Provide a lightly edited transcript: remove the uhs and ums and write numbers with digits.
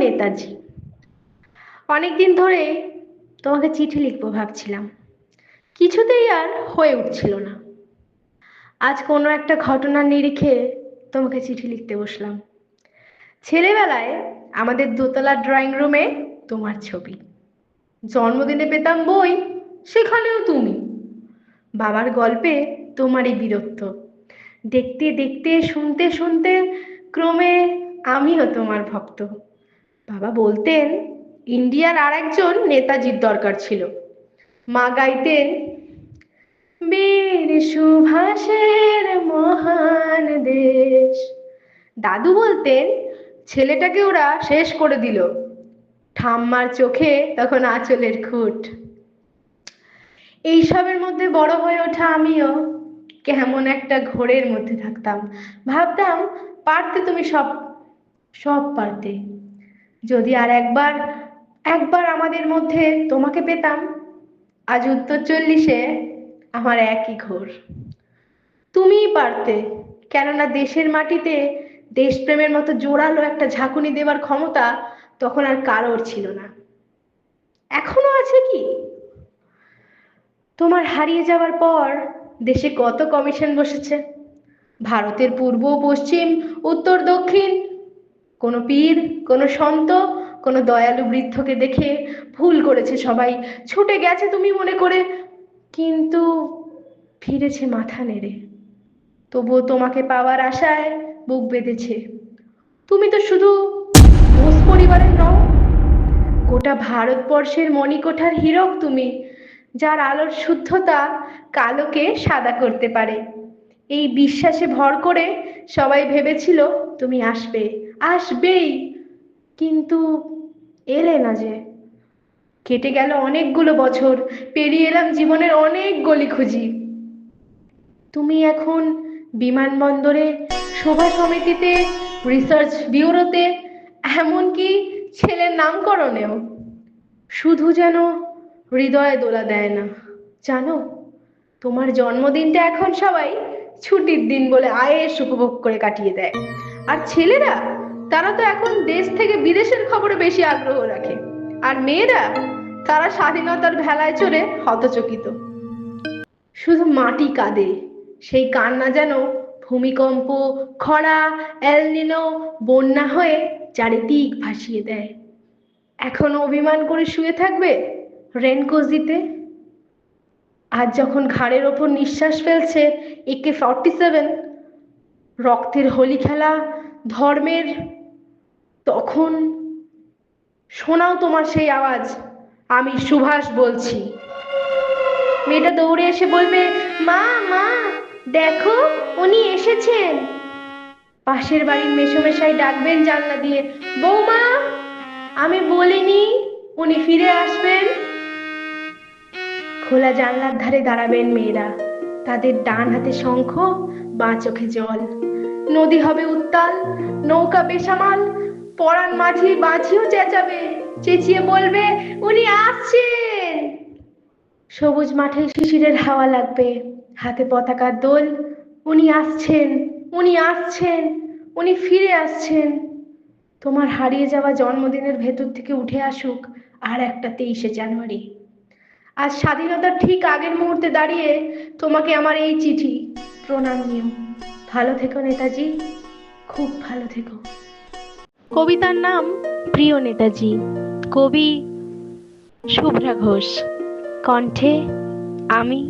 নেতাজি, অনেকদিন ধরে তোমাকে চিঠি লিখবো ভাবছিলাম, কিছুতেই আর হয়ে উঠছিল না। আজ কোনো একটা ঘটনার নিরিখে তোমাকে চিঠি লিখতে বসলাম। ছেলেবেলায় আমাদের দোতলার ড্রয়িং রুমে তোমার ছবি, জন্মদিনে পেতাম বই, সেখানেও তুমি। বাবার গল্পে তোমারই বীরত্ব, দেখতে দেখতে শুনতে শুনতে ক্রমে আমিও তোমার ভক্ত। বাবা বলতেন ইন্ডিয়ার আর একজন নেতাজির দরকার ছিল। মা গাইতেন বীর সুভাষের মহান দেশ। দাদু বলতেন ছেলেটাকে ওরা শেষ করে দিল। ঠাম্মার চোখে তখন আঁচলের খুঁট। এইসবের মধ্যে বড় হয়ে ওঠা আমিও কেমন একটা ঘোরের মধ্যে থাকতাম। ভাবতাম পারতে তুমি, সব সব পারতে। যদি আর একবার একবার আমাদের মধ্যে তোমাকে পেতাম। আজ উত্তর 40-এ আমার একই ঘোর। তুমিই পারতে, কেননা দেশের মাটিতে দেশপ্রেমের মতো জোরালো একটা ঝাঁকুনি দেওয়ার ক্ষমতা তখন আর কারোর ছিল না। এখনো আছে কি? তোমার হারিয়ে যাওয়ার পর দেশে কত কমিশন বসেছে, ভারতের পূর্ব পশ্চিম উত্তর দক্ষিণ। কোনো পীর, কোনো সন্ত, কোনো দয়ালু বৃদ্ধকে দেখে ভুল করেছে সবাই, ছুটে গেছে তুমি মনে করে, কিন্তু ফিরেছে মাথা নেড়ে। তবুও তোমাকে পাওয়ার আশায় বুক বেঁধেছে। তুমি তো শুধু বোস পরিবারের নও, গোটা ভারতবর্ষের মণিকোঠার হীরক তুমি, যার আলোর শুদ্ধতা কালোকে সাদা করতে পারে। এই বিশ্বাসে ভর করে সবাই ভেবেছিল তুমি আসবে, আসবেই, কিন্তু এলে না যে। কেটে গেল অনেকগুলো বছর, পেরিয়ে এলাম জীবনের অনেক গলি খুঁজি। তুমি এখন বিমানবন্দরে, সভা সমিতিতে, রিসার্চ ব্যুরোতে, এমনকি ছেলের নামকরণেও। শুধু যেন হৃদয়ে দোলা দেয় না। জানো, তোমার জন্মদিনটা এখন সবাই ছুটির দিন বলে আয়েশ উপভোগ করে কাটিয়ে দেয়। আর ছেলেরা, তারা তো এখন দেশ থেকে বিদেশের খবরে বেশি আগ্রহ রাখে। আর মেয়েরা, তারা স্বাধীনতার ভেলায় চড়ে হতচকিত। শুধু মাটি কাঁদে, সেই কান্না যেন ভূমিকম্প, খরা, এলনিনো, বন্যা হয়ে চারিদিক ভাসিয়ে দেয়। এখনো অভিমান করে শুয়ে থাকবে রেনকোট দিতে? আজ যখন ঘাড়ের ওপর নিঃশ্বাস ফেলছে AK-47, রক্তের হোলি খেলা ধর্মের, তখন শোনাও তোমার সেই আওয়াজ, আমি সুভাষ বলছি। মেয়েটা দৌড়ে এসে বলবে, মা মা, দেখো উনি এসেছেন। পাশের বাড়ির মেসোমশাই ডাকবেন জানলা দিয়ে, বৌমা, আমি বলিনি উনি ফিরে আসবেন? খোলা জানলার ধারে দাঁড়াবেন মেয়েরা, তাদের ডান হাতে শঙ্খ, বাঁ চোখে জল। নদী হবে উত্তাল, নৌকা বেসামাল, পরাণ মাঝি বাঁচিও চেঁচাবে, চেঁচিয়ে বলবে উনি আসছেন। সবুজ মাঠে শিশিরের হাওয়া লাগবে, হাতে পতাকার দোল। উনি আসছেন, উনি আসছেন, উনি ফিরে আসছেন। তোমার হারিয়ে যাওয়া জন্মদিনের ভেতর থেকে উঠে আসুক আর একটা 23শে জানুয়ারি। আজ স্বাধীনতার ঠিক আগের মুহূর্তে দাঁড়িয়ে তোমাকে আমার এই চিঠি, প্রণাম নিও। ভালো থেকো নেতাজি, খুব ভালো থেকো। কবিতার নাম প্রিয় নেতাজি, কবি শুভ্রা ঘোষ, কণ্ঠে আমি।